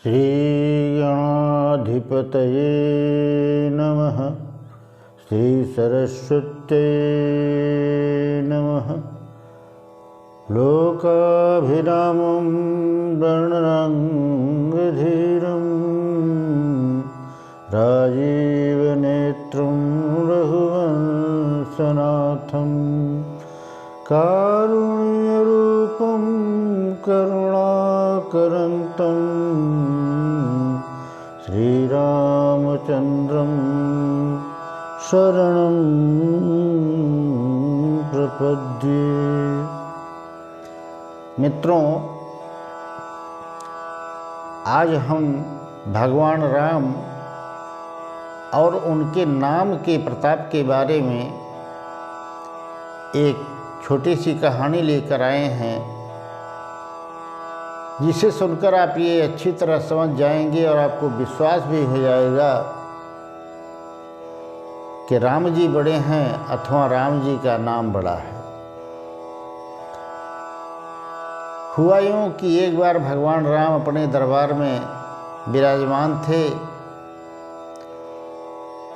श्रीगणाधिपतये नमः। श्रीसरस्वत्यै नमः। लोकाभिरामं वर्णरङ्गधीरं राजीवनेत्रं रघुवंशनाथं कारुण्यरूपं करुणाकरन्तं श्रीरामचन्द्रं शरणं प्रपद्ये। मित्रों, आज हम भगवान राम और उनके नाम के प्रताप के बारे में एक छोटी सी कहानी लेकर आए हैं, जिसे सुनकर आप ये अच्छी तरह समझ जाएंगे और आपको विश्वास भी हो जाएगा कि राम जी बड़े हैं अथवा राम जी का नाम बड़ा है। हुआ यूँ कि एक बार भगवान राम अपने दरबार में विराजमान थे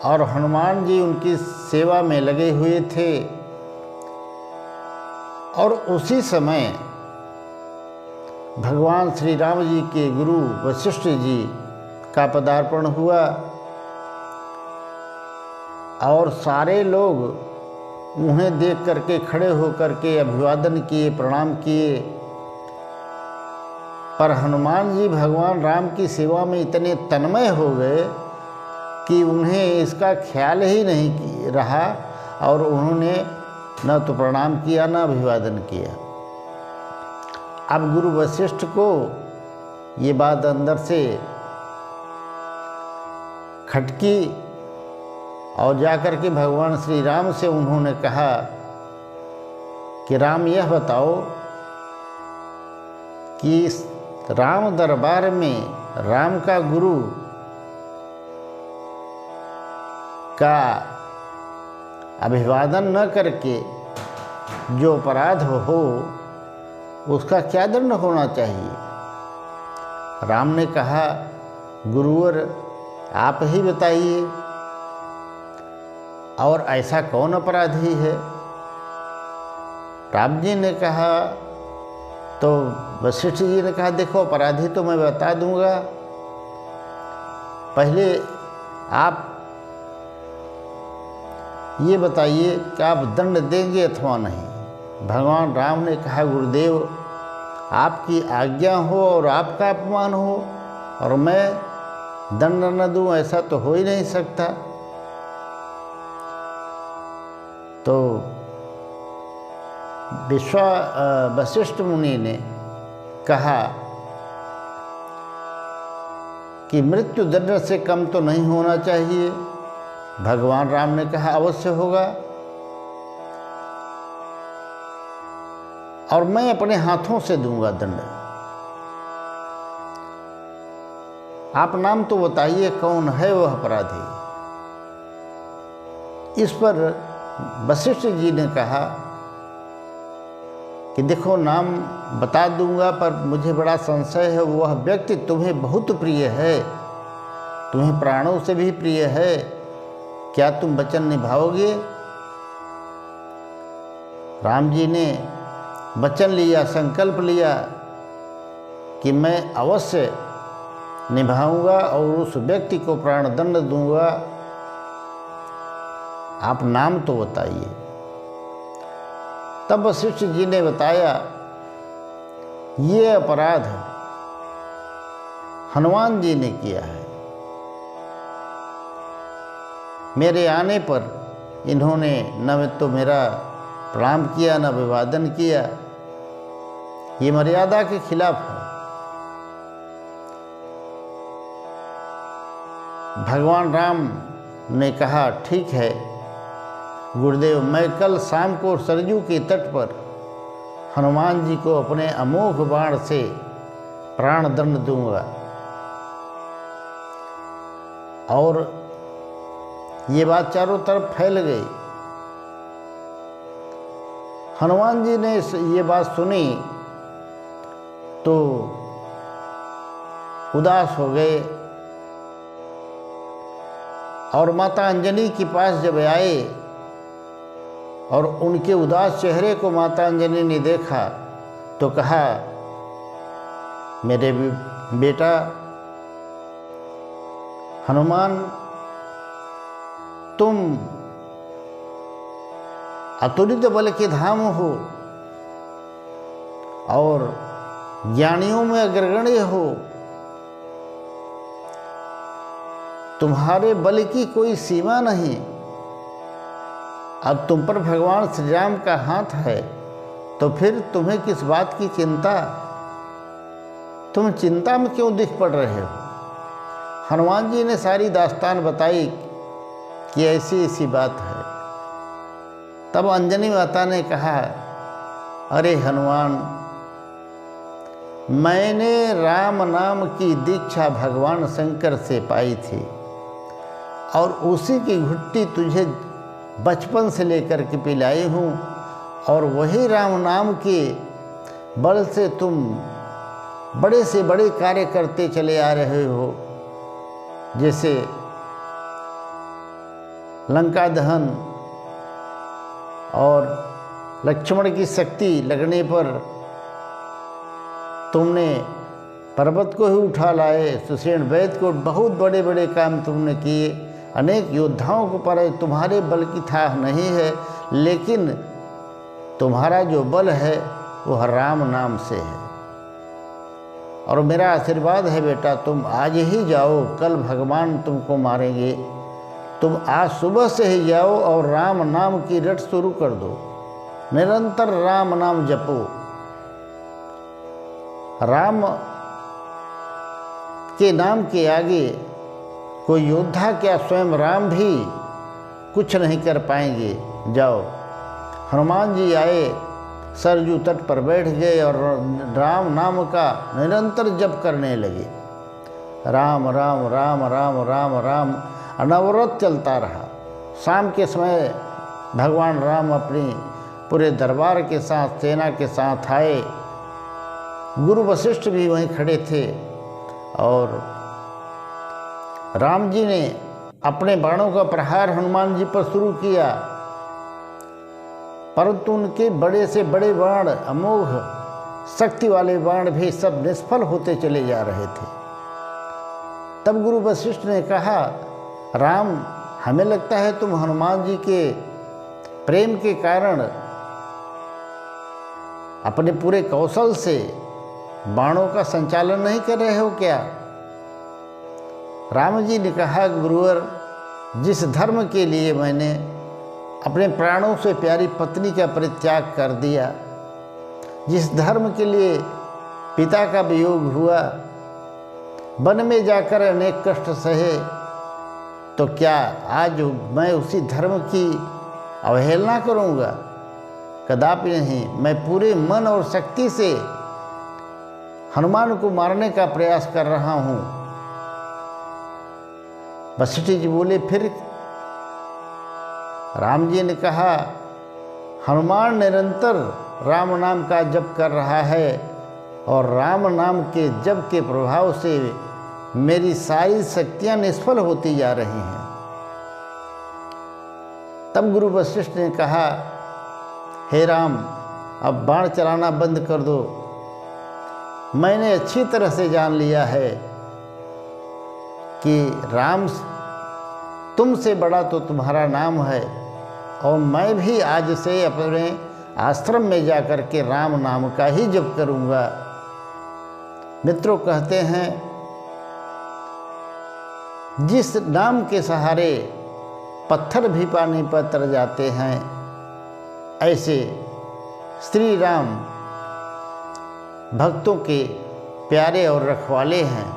और हनुमान जी उनकी सेवा में लगे हुए थे, और उसी समय भगवान श्री राम जी के गुरु वशिष्ठ जी का पदार्पण हुआ और सारे लोग उन्हें देख करके खड़े होकर के अभिवादन किए, प्रणाम किए। पर हनुमान जी भगवान राम की सेवा में इतने तन्मय हो गए कि उन्हें इसका ख्याल ही नहीं रहा और उन्होंने न तो प्रणाम किया न अभिवादन किया। अब गुरु वशिष्ठ को ये बात अंदर से खटकी और जाकर के भगवान श्री राम से उन्होंने कहा कि राम, यह बताओ कि इस राम दरबार में राम का गुरु का अभिवादन न करके जो अपराध हो उसका क्या दंड होना चाहिए। राम ने कहा, गुरुवर आप ही बताइए, और ऐसा कौन अपराधी है। राम जी ने कहा, तो वशिष्ठ जी ने कहा, देखो अपराधी तो मैं बता दूंगा, पहले आप ये बताइए कि आप दंड देंगे अथवा नहीं। भगवान राम ने कहा, गुरुदेव आपकी आज्ञा हो और आपका अपमान हो और मैं दंड न दूं, ऐसा तो हो ही नहीं सकता। तो वशिष्ठ मुनि ने कहा कि मृत्यु दंड से कम तो नहीं होना चाहिए। भगवान राम ने कहा, अवश्य होगा, और मैं अपने हाथों से दूंगा दंड। आप नाम तो बताइए कौन है वह अपराधी। इस पर वशिष्ठ जी ने कहा कि देखो नाम बता दूंगा, पर मुझे बड़ा संशय है, वह व्यक्ति तुम्हें बहुत प्रिय है, तुम्हें प्राणों से भी प्रिय है, क्या तुम वचन निभाओगे। राम जी ने वचन लिया, संकल्प लिया कि मैं अवश्य निभाऊंगा और उस व्यक्ति को प्राणदंड दूंगा। आप नाम तो बताइए। तब वशिष्ठ जी ने बताया, ये अपराध हनुमान जी ने किया है। मेरे आने पर इन्होंने न तो मेरा प्रणाम किया न अभिवादन किया, ये मर्यादा के खिलाफ है। भगवान राम ने कहा, ठीक है गुरुदेव, मैं कल शाम को सरयू के तट पर हनुमान जी को अपने अमोघ बाण से प्राणदंड दूंगा। और ये बात चारों तरफ फैल गई। हनुमान जी ने ये बात सुनी तो उदास हो गए और माता अंजनी के पास जब आए और उनके उदास चेहरे को माता अंजनी ने देखा तो कहा, मेरे बेटा हनुमान, तुम अतुलित बल के धाम हो और ज्ञानियों में अग्रगण्य हो। तुम्हारे बल की कोई सीमा नहीं। अब तुम पर भगवान श्री राम का हाथ है, तो फिर तुम्हें किस बात की चिंता? तुम चिंता में क्यों दिख पड़ रहे हो? हनुमान जी ने सारी दास्तान बताई कि ऐसी ऐसी बात है। तब अंजनी माता ने कहा, अरे हनुमान, मैंने राम नाम की दीक्षा भगवान शंकर से पाई थी और उसी की घुट्टी तुझे बचपन से लेकर के पिलाई हूँ और वही राम नाम के बल से तुम बड़े से बड़े कार्य करते चले आ रहे हो। जैसे लंका दहन और लक्ष्मण की शक्ति लगने पर तुमने पर्वत को ही उठा लाए, सुषेण वैद्य को बहुत बड़े बड़े काम तुमने किए, अनेक योद्धाओं को पर तुम्हारे बल की थाह नहीं है, लेकिन तुम्हारा जो बल है वह राम नाम से है। और मेरा आशीर्वाद है बेटा, तुम आज ही जाओ, कल भगवान तुमको मारेंगे। तुम आज सुबह से ही जाओ और राम नाम की रट शुरू कर दो, निरंतर राम नाम जपो। राम के नाम के आगे कोई योद्धा क्या, स्वयं राम भी कुछ नहीं कर पाएंगे। जाओ। हनुमान जी आए, सरजू तट पर बैठ गए और राम नाम का निरंतर जप करने लगे। राम राम राम राम राम राम अनवरत चलता रहा। शाम के समय भगवान राम अपनी पूरे दरबार के साथ, सेना के साथ आए। गुरु वशिष्ठ भी वहीं खड़े थे और राम जी ने अपने बाणों का प्रहार हनुमान जी पर शुरू किया, परंतु उनके बड़े से बड़े बाण, अमोघ शक्ति वाले बाण भी सब निष्फल होते चले जा रहे थे। तब गुरु वशिष्ठ ने कहा, राम, हमें लगता है तुम हनुमान जी के प्रेम के कारण अपने पूरे कौशल से बाणों का संचालन नहीं कर रहे हो क्या? राम जी ने कहा, गुरुवर, जिस धर्म के लिए मैंने अपने प्राणों से प्यारी पत्नी का परित्याग कर दिया, जिस धर्म के लिए पिता का वियोग हुआ, वन में जाकर अनेक कष्ट सहे, तो क्या आज मैं उसी धर्म की अवहेलना करूंगा? कदापि नहीं। मैं पूरे मन और शक्ति से हनुमान को मारने का प्रयास कर रहा हूं। वशिष्ठ जी बोले, फिर? राम जी ने कहा, हनुमान निरंतर राम नाम का जप कर रहा है और राम नाम के जप के प्रभाव से मेरी सारी शक्तियां निष्फल होती जा रही हैं। तब गुरु वशिष्ठ ने कहा, हे राम, अब बाण चलाना बंद कर दो। मैंने अच्छी तरह से जान लिया है कि राम तुमसे बड़ा तो तुम्हारा नाम है और मैं भी आज से अपने आश्रम में जाकर के राम नाम का ही जप करूंगा। मित्रों कहते हैं, जिस नाम के सहारे पत्थर भी पानी पर तर जाते हैं, ऐसे श्री राम भक्तों के प्यारे और रखवाले हैं।